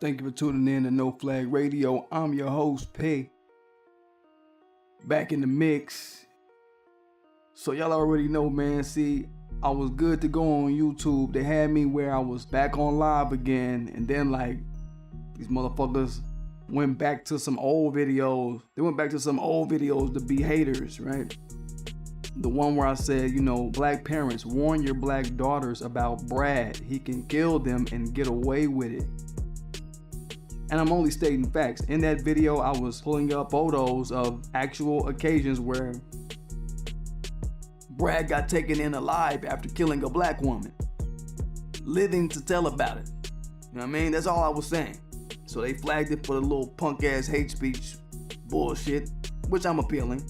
Thank you for tuning in to No Flag Radio. I'm your host, P. Back in the mix. So y'all already know, man. See, I was good to go on YouTube. They had me where I was back on live again. And then these motherfuckers went back to some old videos. They went back to some old videos to be haters, right? The one where I said, black parents, warn your black daughters about Brad. He can kill them and get away with it. And I'm only stating facts. In that video, I was pulling up photos of actual occasions where Brad got taken in alive after killing a black woman. Living to tell about it. You know what I mean? That's all I was saying. So they flagged it for the little punk ass hate speech bullshit, which I'm appealing.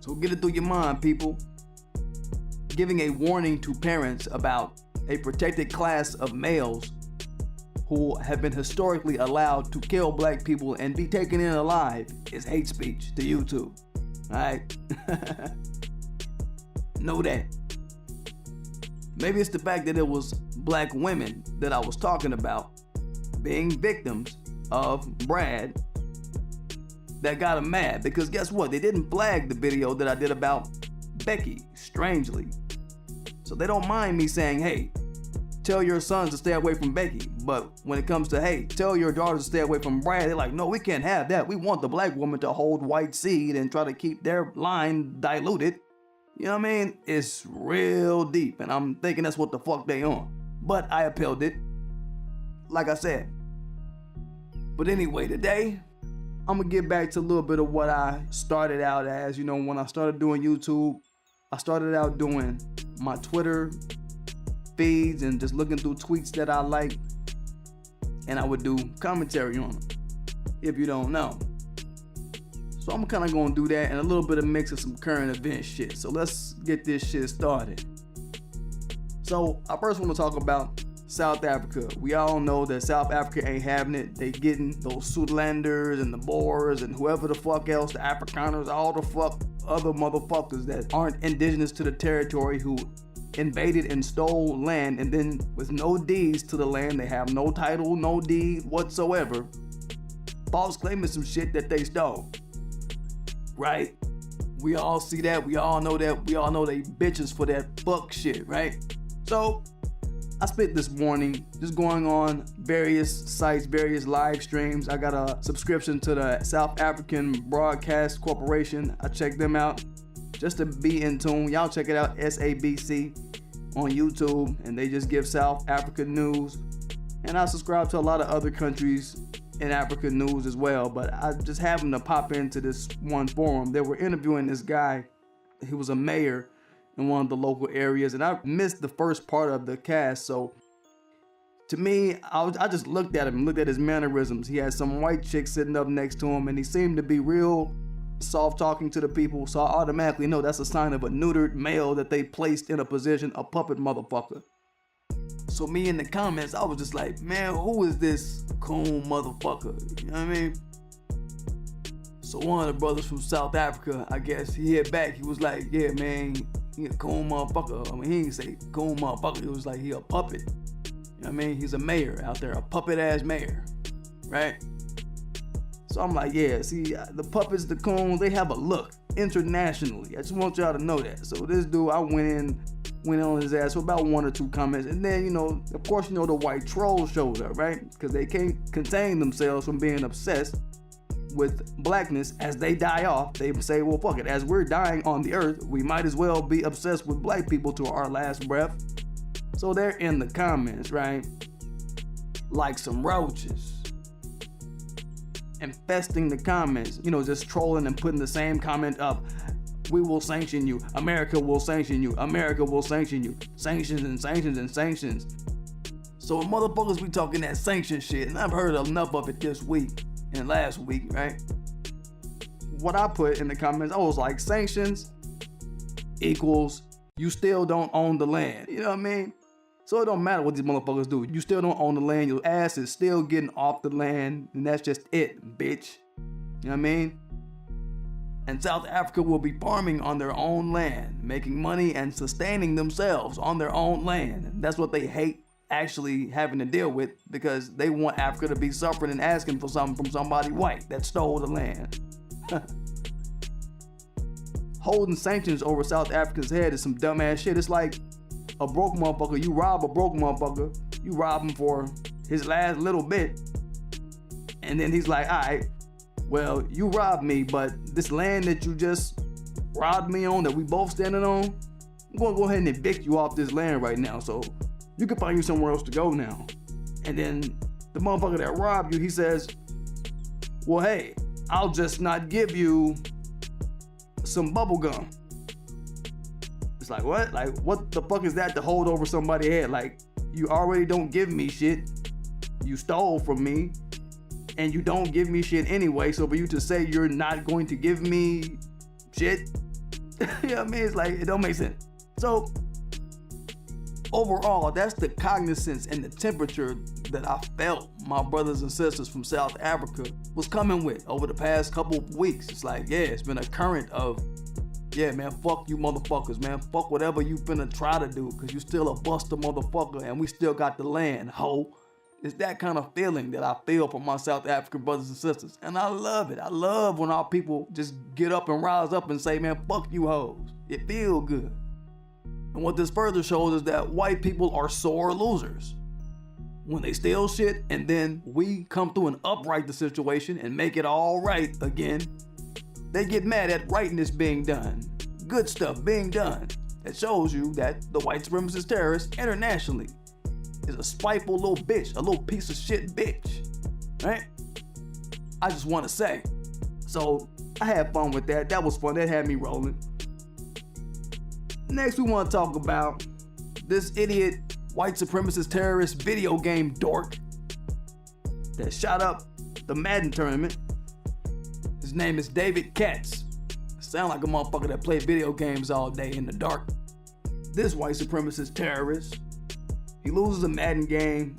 So get it through your mind, people. Giving a warning to parents about a protected class of males who have been historically allowed to kill black people and be taken in alive is hate speech to YouTube. Alright? Know that. Maybe it's the fact that it was black women that I was talking about being victims of Brad that got him mad, because guess what? They didn't flag the video that I did about Becky, strangely. So they don't mind me saying, hey, tell your sons to stay away from Becky. But when it comes to, hey, tell your daughters to stay away from Brad, they're like, no, we can't have that. We want the black woman to hold white seed and try to keep their line diluted. You know what I mean? It's real deep, and I'm thinking that's what the fuck they on. But I upheld it, like I said. But anyway, today, I'm gonna get back to a little bit of what I started out as. When I started doing YouTube, I started out doing my Twitter feeds and just looking through tweets that I like, and I would do commentary on them, if you don't know. So I'm kind of gonna do that and a little bit of mix of some current event shit. So let's get this shit started. So I first want to talk about South Africa. We all know that South Africa ain't having it. They getting those Suidlanders and the Boers and whoever the fuck else, the Afrikaners, all the fuck other motherfuckers that aren't indigenous to the territory who invaded and stole land, and then with no deeds to the land, they have no title, no deed whatsoever, false claiming some shit that they stole. Right? We all see that, we all know that, we all know they bitches for that fuck shit, right? So I spent this morning just going on various sites, various live streams. I got a subscription to the South African Broadcast Corporation. I checked them out just to be in tune. Y'all check it out, SABC on YouTube, and they just give South Africa news. And I subscribe to a lot of other countries in Africa news as well, but I just happened to pop into this one forum. They were interviewing this guy. He was a mayor in one of the local areas, and I missed the first part of the cast. So to me, I just looked at him and looked at his mannerisms. He had some white chick sitting up next to him, and he seemed to be real soft talking to the people. So I automatically know that's a sign of a neutered male that they placed in a position, a puppet motherfucker. So me in the comments, I was just like, man, who is this coon motherfucker? You know what I mean? So one of the brothers from South Africa, I guess, he hit back. He was like, yeah, man, he a coon motherfucker. I mean, he didn't say coon motherfucker. It was like he a puppet. You know what I mean? He's a mayor out there, a puppet ass mayor, right? So I'm like, yeah, see, the puppets, the coons, they have a look internationally. I just want y'all to know that. So this dude, I went on his ass for about one or two comments, and then, of course, the white troll showed up, right? Because they can't contain themselves from being obsessed with blackness. As they die off, they say, well, fuck it, as we're dying on the earth, we might as well be obsessed with black people to our last breath. So they're in the comments, right? Like some roaches, infesting the comments, just trolling and putting the same comment up. We will sanction you. America will sanction you. America will sanction you. Sanctions and sanctions and sanctions. So motherfuckers be talking that sanction shit, and I've heard enough of it this week and last week, right? What I put in the comments, I was like, sanctions equals you still don't own the land. You know what I mean? So it don't matter what these motherfuckers do. You still don't own the land. Your ass is still getting off the land, and that's just it, bitch. You know what I mean? And South Africa will be farming on their own land, making money and sustaining themselves on their own land. And that's what they hate actually having to deal with, because they want Africa to be suffering and asking for something from somebody white that stole the land. Holding sanctions over South Africa's head is some dumbass shit. It's like a broke motherfucker. You rob a broke motherfucker. You rob him for his last little bit. And then he's like, all right, well, you robbed me, but this land that you just robbed me on, that we both standing on, I'm gonna go ahead and evict you off this land right now. So you can find you somewhere else to go now. And then the motherfucker that robbed you, he says, well, hey, I'll just not give you some bubble gum. It's like, what? Like, what the fuck is that to hold over somebody's head? Like, you already don't give me shit. You stole from me, and you don't give me shit anyway. So for you to say you're not going to give me shit, you know what I mean? It's like, it don't make sense. So overall, that's the cognizance and the temperature that I felt my brothers and sisters from South Africa was coming with over the past couple of weeks. It's like, yeah, it's been a current of, yeah, man, fuck you motherfuckers, man. Fuck whatever you finna try to do, because you still a buster motherfucker and we still got the land, ho. It's that kind of feeling that I feel from my South African brothers and sisters. And I love it. I love when our people just get up and rise up and say, man, fuck you hoes. It feel good. And what this further shows is that white people are sore losers. When they steal shit and then we come through and upright the situation and make it all right again, they get mad at rightness being done, good stuff being done. That shows you that the white supremacist terrorist internationally is a spiteful little bitch, a little piece of shit bitch, right? I just want to say. So I had fun with that. That was fun. That had me rolling. Next, we want to talk about this idiot white supremacist terrorist video game dork that shot up the Madden tournament. His name is David Katz. Sound like a motherfucker that played video games all day in the dark. This white supremacist terrorist, he loses a Madden game.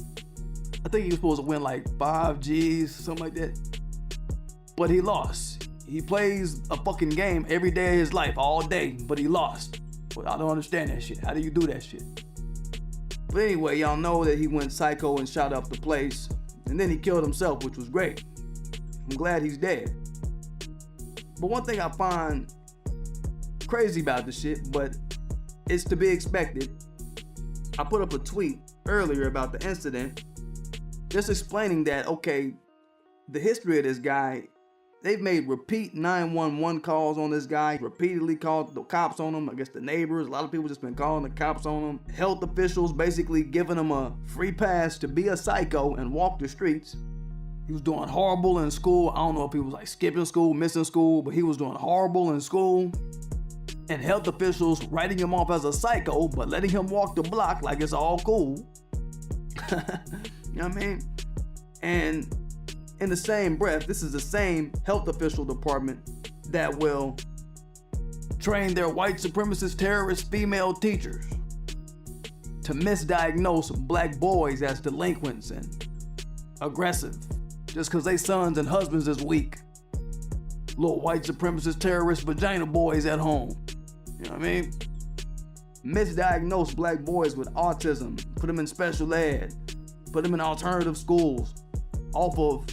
I think he was supposed to win like 5 G's, something like that. But he lost. He plays a fucking game every day of his life, all day, but he lost. But I don't understand that shit. How do you do that shit? But anyway, y'all know that he went psycho and shot up the place. And then he killed himself, which was great. I'm glad he's dead. But one thing I find crazy about this shit, but it's to be expected. I put up a tweet earlier about the incident, just explaining that, okay, the history of this guy, they've made repeat 911 calls on this guy, repeatedly called the cops on him. I guess the neighbors, a lot of people just been calling the cops on him. Health officials basically giving him a free pass to be a psycho and walk the streets. He was doing horrible in school. I don't know if he was like skipping school, missing school, but he was doing horrible in school. And health officials writing him off as a psycho, but letting him walk the block like it's all cool. You know what I mean? And in the same breath, this is the same health official department that will train their white supremacist terrorist female teachers to misdiagnose black boys as delinquents and aggressive just because they sons and husbands is weak. Little white supremacist terrorist vagina boys at home. You know what I mean? Misdiagnose black boys with autism, put them in special ed, put them in alternative schools off of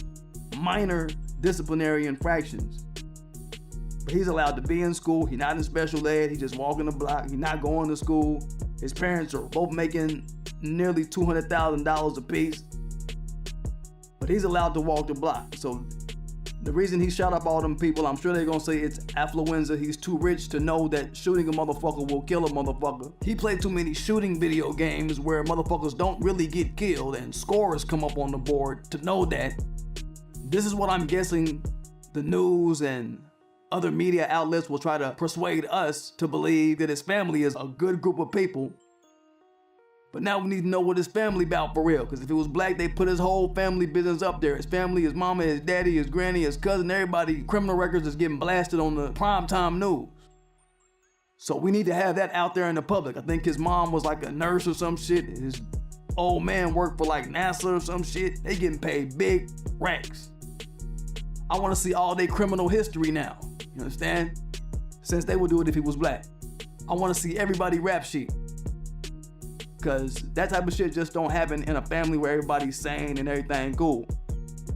minor disciplinary infractions. But he's allowed to be in school. He's not in special ed. He's just walking the block. He's not going to school. His parents are both making nearly $200,000 apiece. But he's allowed to walk the block. So the reason he shot up all them people, I'm sure they're gonna say it's affluenza. He's too rich to know that shooting a motherfucker will kill a motherfucker. He played too many shooting video games where motherfuckers don't really get killed and scores come up on the board to know that. This is what I'm guessing the news and other media outlets will try to persuade us to believe, that his family is a good group of people. But now we need to know what his family about for real. Because if it was black, they put his whole family business up there. His family, his mama, his daddy, his granny, his cousin, everybody, criminal records is getting blasted on the primetime news. So we need to have that out there in the public. I think his mom was like a nurse or some shit. His old man worked for like NASA or some shit. They getting paid big racks. I want to see all their criminal history now. You understand? Since they would do it if he was black. I want to see everybody rap sheet. Cause that type of shit just don't happen in a family where everybody's sane and everything cool.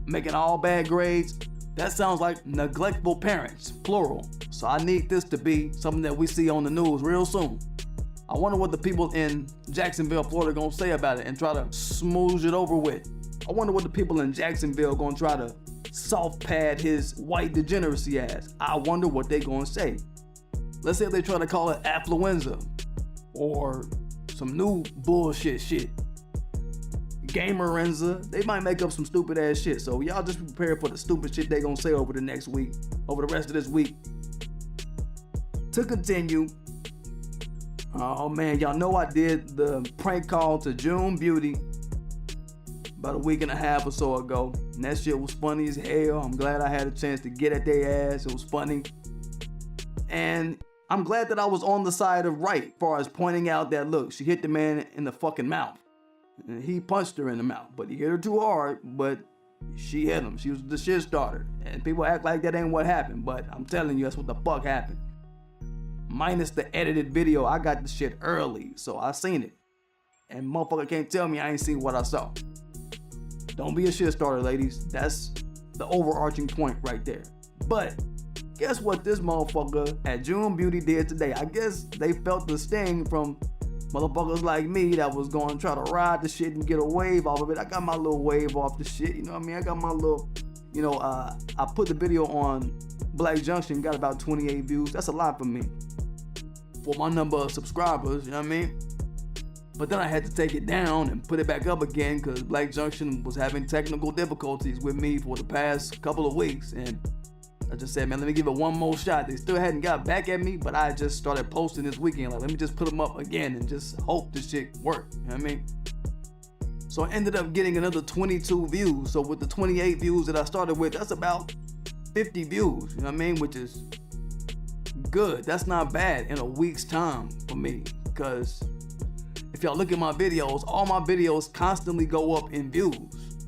Making all bad grades, that sounds like neglectful parents, plural. So I need this to be something that we see on the news real soon. I wonder what the people in Jacksonville, Florida gonna say about it and try to smooth it over with. I wonder what the people in Jacksonville gonna try to soft pad his white degeneracy ass. I wonder what they gonna say. Let's say if they try to call it affluenza or some new bullshit shit. Gamerenza. They might make up some stupid ass shit. So y'all just be prepared for the stupid shit they gonna say over the next week, over the rest of this week. To continue, oh man, y'all know I did the prank call to June Beauty about a week and a half or so ago. And that shit was funny as hell. I'm glad I had a chance to get at their ass. It was funny. And I'm glad that I was on the side of right as far as pointing out that, look, she hit the man in the fucking mouth. And he punched her in the mouth, but he hit her too hard, but she hit him. She was the shit starter. And people act like that ain't what happened, but I'm telling you, that's what the fuck happened. Minus the edited video, I got the shit early, so I seen it. And motherfucker can't tell me I ain't seen what I saw. Don't be a shit starter, ladies. That's the overarching point right there. But guess what this motherfucker at June Beauty did today? I guess they felt the sting from motherfuckers like me that was going to try to ride the shit and get a wave off of it. I got my little wave off the shit, you know what I mean? I got my little, I put the video on Black Junction, got about 28 views. That's a lot for me, for my number of subscribers, you know what I mean? But then I had to take it down and put it back up again because Black Junction was having technical difficulties with me for the past couple of weeks. And I just said, man, let me give it one more shot. They still hadn't got back at me, but I just started posting this weekend. Like, let me just put them up again and just hope this shit worked. You know what I mean? So I ended up getting another 22 views. So with the 28 views that I started with, that's about 50 views. You know what I mean? Which is good. That's not bad in a week's time for me. Because if y'all look at my videos, all my videos constantly go up in views.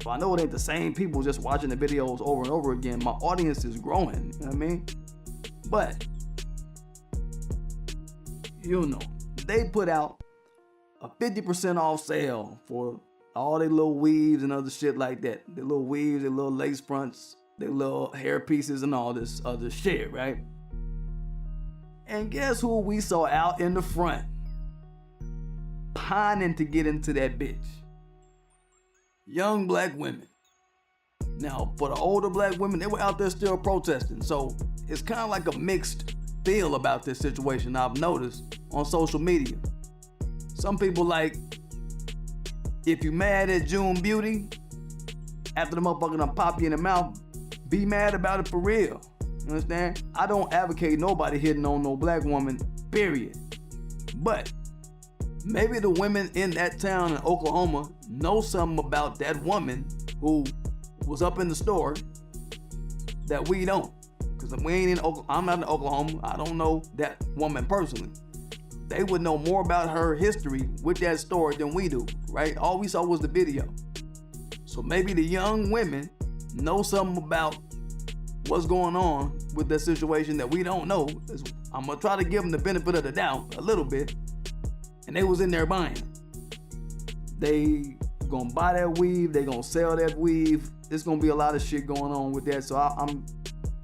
So I know it ain't the same people just watching the videos over and over again. My audience is growing, you know what I mean? But, they put out a 50% off sale for all their little weaves and other shit like that. Their little weaves, their little lace fronts, their little hair pieces and all this other shit, right? And guess who we saw out in the front? Pining to get into that bitch. Young black women. Now, for the older black women, they were out there still protesting. So it's kind of like a mixed feel about this situation I've noticed on social media. Some people like, if you mad at June Beauty, after the motherfucker done pop you in the mouth, be mad about it for real. You understand? I don't advocate nobody hitting on no black woman, period. But maybe the women in that town in Oklahoma know something about that woman who was up in the store that we don't. Because we ain't in Oklahoma. I'm not in Oklahoma. I don't know that woman personally. They would know more about her history with that store than we do, right? All we saw was the video. So maybe the young women know something about what's going on with that situation that we don't know. I'm gonna try to give them the benefit of the doubt a little bit. And they was in there buying. They gonna buy that weave. They gonna sell that weave. There's gonna be a lot of shit going on with that. So I'm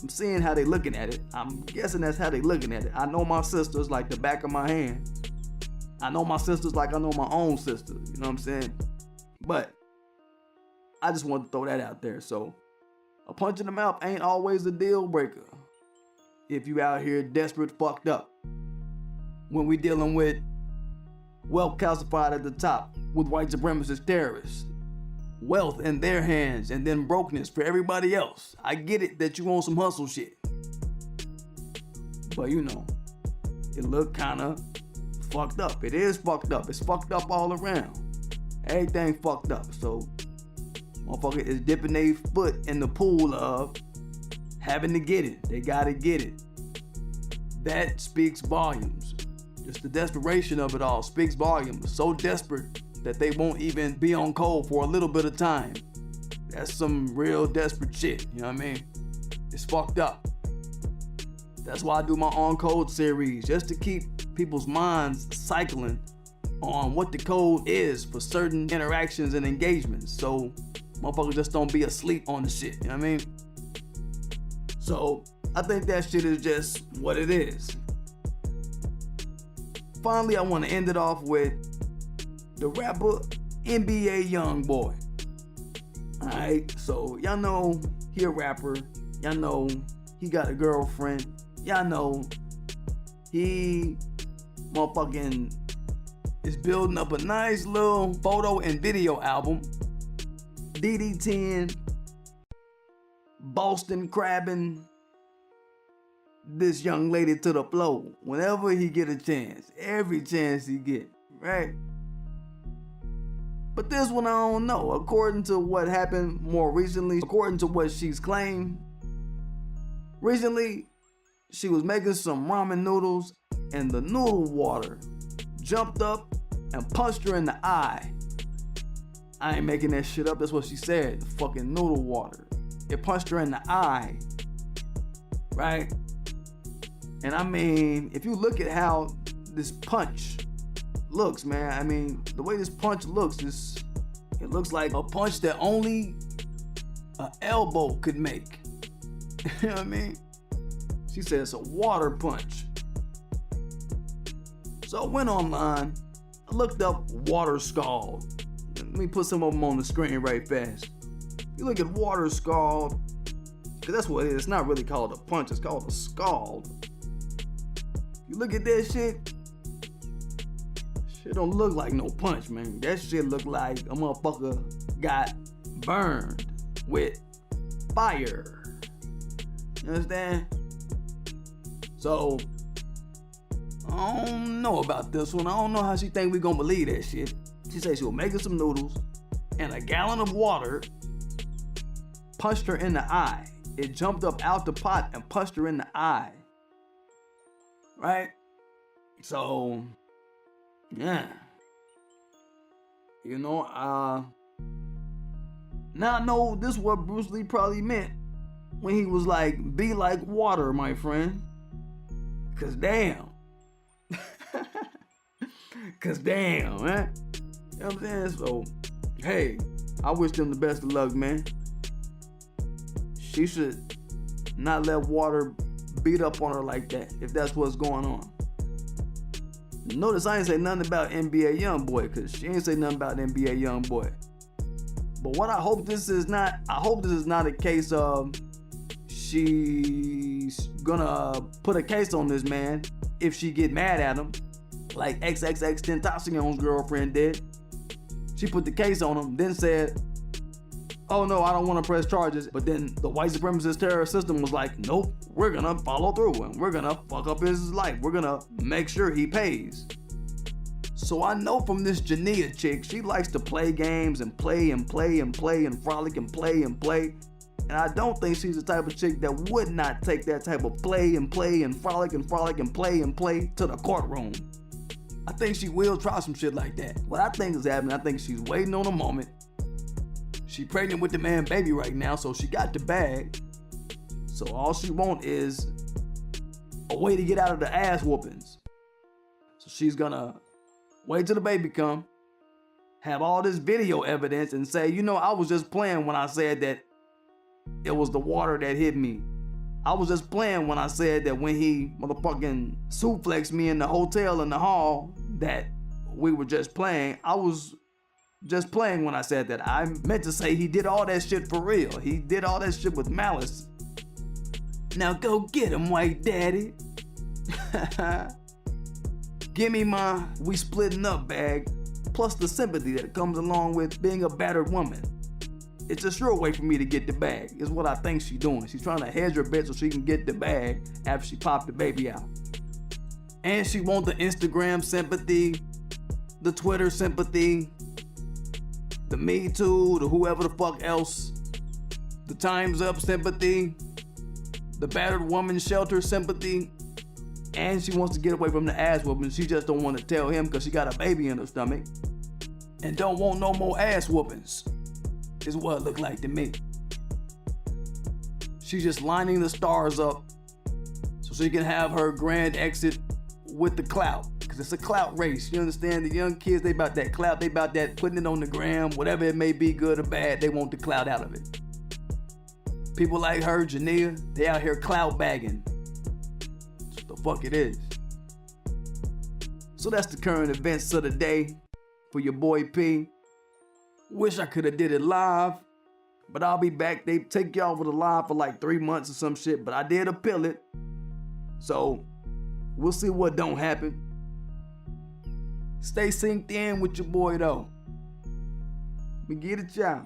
seeing how they looking at it. I'm guessing that's how they looking at it. I know my sisters like the back of my hand. I know my sisters like I know my own sister. You know what I'm saying? But I just want to throw that out there. So a punch in the mouth ain't always a deal breaker. If you out here desperate, fucked up. When we dealing with wealth calcified at the top with white supremacist terrorists. Wealth in their hands and then brokenness for everybody else. I get it that you want some hustle shit. But it look kinda fucked up. It is fucked up. It's fucked up all around. Everything fucked up. So motherfucker is dipping their foot in the pool of having to get it. They gotta get it. That speaks volumes. Just the desperation of it all speaks volumes. So desperate that they won't even be on code for a little bit of time. That's some real desperate shit, you know what I mean? It's fucked up. That's why I do my on code series, just to keep people's minds cycling on what the code is for certain interactions and engagements. So motherfuckers just don't be asleep on the shit, you know what I mean? So I think that shit is just what it is. Finally, I want to end it off with the rapper NBA Youngboy. Alright, so y'all know he a rapper. Y'all know he got a girlfriend. Y'all know he motherfucking is building up a nice little photo and video album. DD10, Boston crabbing this young lady to the floor whenever he get a chance. Every chance he get, right? But this one I don't know. According to what happened more recently, according to what she's claimed, recently she was making some ramen noodles and the noodle water jumped up and punched her in the eye. I ain't making that shit up, that's what she said. The fucking noodle water. It punched her in the eye, right? And I mean, if you look at how this punch looks, man, I mean, the way this punch looks, it looks like a punch that only an elbow could make. You know what I mean? She said it's a water punch. So I went online, I looked up water scald. Let me put some of them on the screen right fast. You look at water scald, because that's what it is. It's not really called a punch, it's called a scald. You look at that shit don't look like no punch, man. That shit look like a motherfucker got burned with fire. You understand? So, I don't know about this one. I don't know how she think we gonna believe that shit. She said she was making some noodles and a gallon of water punched her in the eye. It jumped up out the pot and punched her in the eye. Right? So, yeah. You know, now I know this is what Bruce Lee probably meant when he was like, be like water, my friend. Cause damn. Cause damn, man. You know what I'm saying? So, hey, I wish them the best of luck, man. She should not let water beat up on her like that, if that's what's going on. Notice I ain't say nothing about NBA Youngboy, cause she ain't say nothing about NBA Youngboy. But what I hope this is not a case of she's gonna put a case on this man if she get mad at him, like XXXTentacion's girlfriend did. She put the case on him, then said, oh no, I don't want to press charges. But then the white supremacist terrorist system was like, nope, we're gonna follow through and we're gonna fuck up his life. We're gonna make sure he pays. So I know from this Jania chick, she likes to play games and play and play and play and frolic and play and play. And I don't think she's the type of chick that would not take that type of play and play and frolic and frolic and play to the courtroom. I think she will try some shit like that. What I think is happening, I think she's waiting on a moment. She pregnant with the man baby right now, so she got the bag. So all she want is a way to get out of the ass whoopings. So she's gonna wait till the baby come, have all this video evidence and say, you know, I was just playing when I said that it was the water that hit me. I was just playing when I said that when he motherfucking suplexed me in the hotel in the hall that we were just playing. I was just playing when I said that. I meant to say he did all that shit for real. He did all that shit with malice. Now go get him, white daddy. Give me my we splitting up bag, plus the sympathy that comes along with being a battered woman. It's a sure way for me to get the bag, is what I think she's doing. She's trying to hedge her bet so she can get the bag after she popped the baby out. And she wants the Instagram sympathy, the Twitter sympathy, the Me Too, the whoever the fuck else, the Time's Up sympathy, the battered woman shelter sympathy, and she wants to get away from the ass whooping. She just don't want to tell him because she got a baby in her stomach and don't want no more ass whoopings, is what it looked like to me. She's just lining the stars up so she can have her grand exit with the clout. Cause it's a clout race. You understand? The young kids, they about that clout. They about that putting it on the gram, whatever it may be, good or bad. They want the clout out of it. People like her, Jania, they out here clout bagging. That's what the fuck it is. So that's the current events of the day for your boy P. Wish I could have did it live, but I'll be back. They take y'all for the live for like 3 months or some shit, but I did appeal it. So we'll see what don't happen. Stay synced in with your boy though. We get it, y'all.